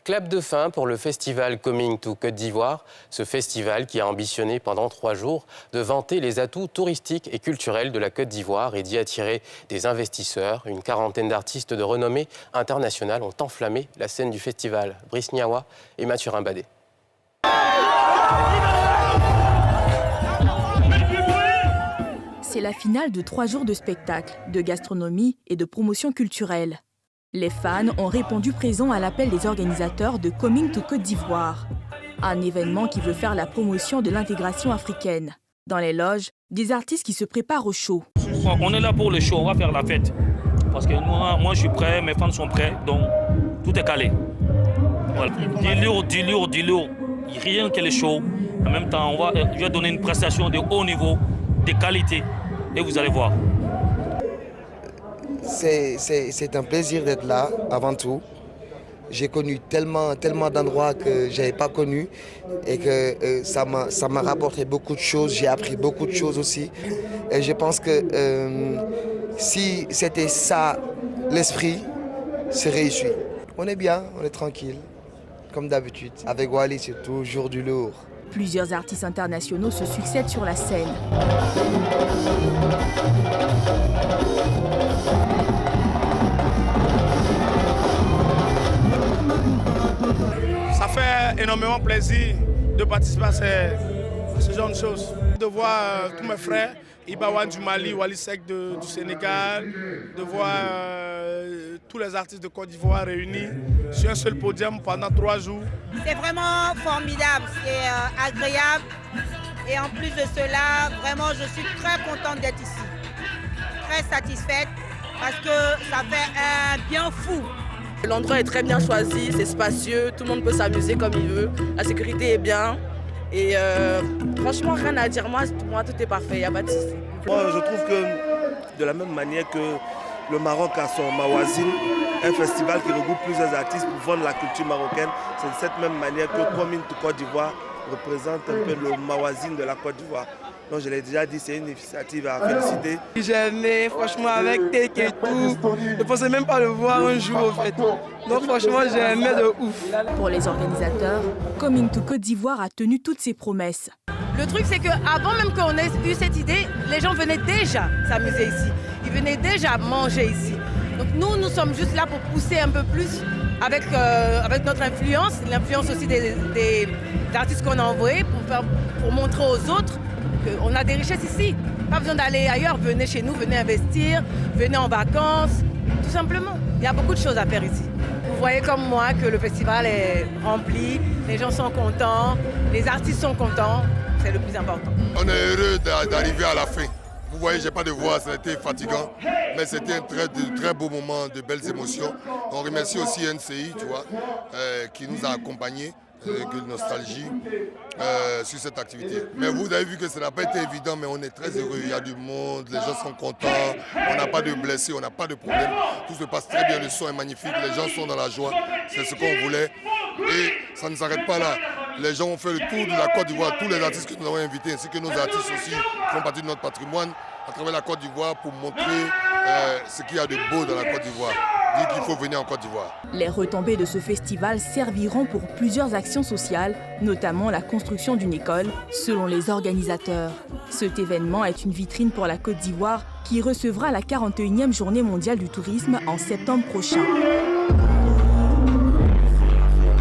Clap de fin pour le festival Coming to Côte d'Ivoire. Ce festival qui a ambitionné pendant 3 jours de vanter les atouts touristiques et culturels de la Côte d'Ivoire et d'y attirer des investisseurs. Une quarantaine d'artistes de renommée internationale ont enflammé la scène du festival. Brice Niawa et Mathurin Badé. C'est la finale de 3 jours de spectacle, de gastronomie et de promotion culturelle. Les fans ont répondu présents à l'appel des organisateurs de Coming to Côte d'Ivoire, un événement qui veut faire la promotion de l'intégration africaine. Dans les loges, des artistes qui se préparent au show. On est là pour le show, on va faire la fête. Parce que moi je suis prêt, mes fans sont prêts, donc tout est calé. Voilà. Du lourd, rien que le show. En même temps, je vais donner une prestation de haut niveau, de qualité, et vous allez voir. C'est un plaisir d'être là, avant tout. J'ai connu tellement d'endroits que je n'avais pas connus et que ça m'a rapporté beaucoup de choses. J'ai appris beaucoup de choses aussi. Et je pense que si c'était ça l'esprit, c'est réussi. On est bien, on est tranquille, comme d'habitude. Avec Wally, c'est toujours du lourd. Plusieurs artistes internationaux se succèdent sur la scène. Ça fait énormément plaisir de participer à ce genre de choses. De voir tous mes frères, Ibawan du Mali, Wally Seck du Sénégal, de voir tous les artistes de Côte d'Ivoire réunis sur un seul podium pendant 3 jours. C'est vraiment formidable, c'est agréable. Et en plus de cela, vraiment je suis très contente d'être ici. Très satisfaite parce que ça fait un bien fou. L'endroit est très bien choisi, c'est spacieux, tout le monde peut s'amuser comme il veut, la sécurité est bien et franchement rien à dire, moi tout est parfait, il n'y a pas de souci. Moi je trouve que de la même manière que le Maroc a son Mawazine, un festival qui regroupe plusieurs artistes pour vendre la culture marocaine, c'est de cette même manière que Coming to Côte d'Ivoire représente un peu le Mawazine de la Côte d'Ivoire. Donc je l'ai déjà dit, c'est une initiative à féliciter. J'ai aimé, franchement, avec Tek et tout. Je ne pensais même pas le voir un jour, en fait. Donc franchement, j'ai aimé de ouf. Pour les organisateurs, Coming to Côte d'Ivoire a tenu toutes ses promesses. Le truc, c'est qu'avant même qu'on ait eu cette idée, les gens venaient déjà s'amuser ici. Ils venaient déjà manger ici. Donc nous sommes juste là pour pousser un peu plus avec notre influence, l'influence aussi des artistes qu'on a envoyés pour montrer aux autres qu'on a des richesses ici. Pas besoin d'aller ailleurs, venez chez nous, venez investir, venez en vacances, tout simplement. Il y a beaucoup de choses à faire ici. Vous voyez comme moi que le festival est rempli, les gens sont contents, les artistes sont contents, c'est le plus important. On est heureux d'arriver à la fin. Vous voyez, j'ai pas de voix, ça a été fatigant, mais c'était un très beau moment, de belles émotions. On remercie aussi NCI, tu vois, qui nous a accompagnés. Avec nostalgie sur cette activité. Mais vous avez vu que ça n'a pas été évident, mais on est très heureux. Il y a du monde, les gens sont contents, on n'a pas de blessés, on n'a pas de problème. Tout se passe très bien, le son est magnifique, les gens sont dans la joie, c'est ce qu'on voulait. Et ça ne s'arrête pas là. Les gens ont fait le tour de la Côte d'Ivoire, tous les artistes que nous avons invités, ainsi que nos artistes aussi, qui font partie de notre patrimoine, à travers la Côte d'Ivoire pour montrer ce qu'il y a de beau dans la Côte d'Ivoire. Dit qu'il faut venir en Côte d'Ivoire. Les retombées de ce festival serviront pour plusieurs actions sociales, notamment la construction d'une école, selon les organisateurs. Cet événement est une vitrine pour la Côte d'Ivoire qui recevra la 41e journée mondiale du tourisme en septembre prochain.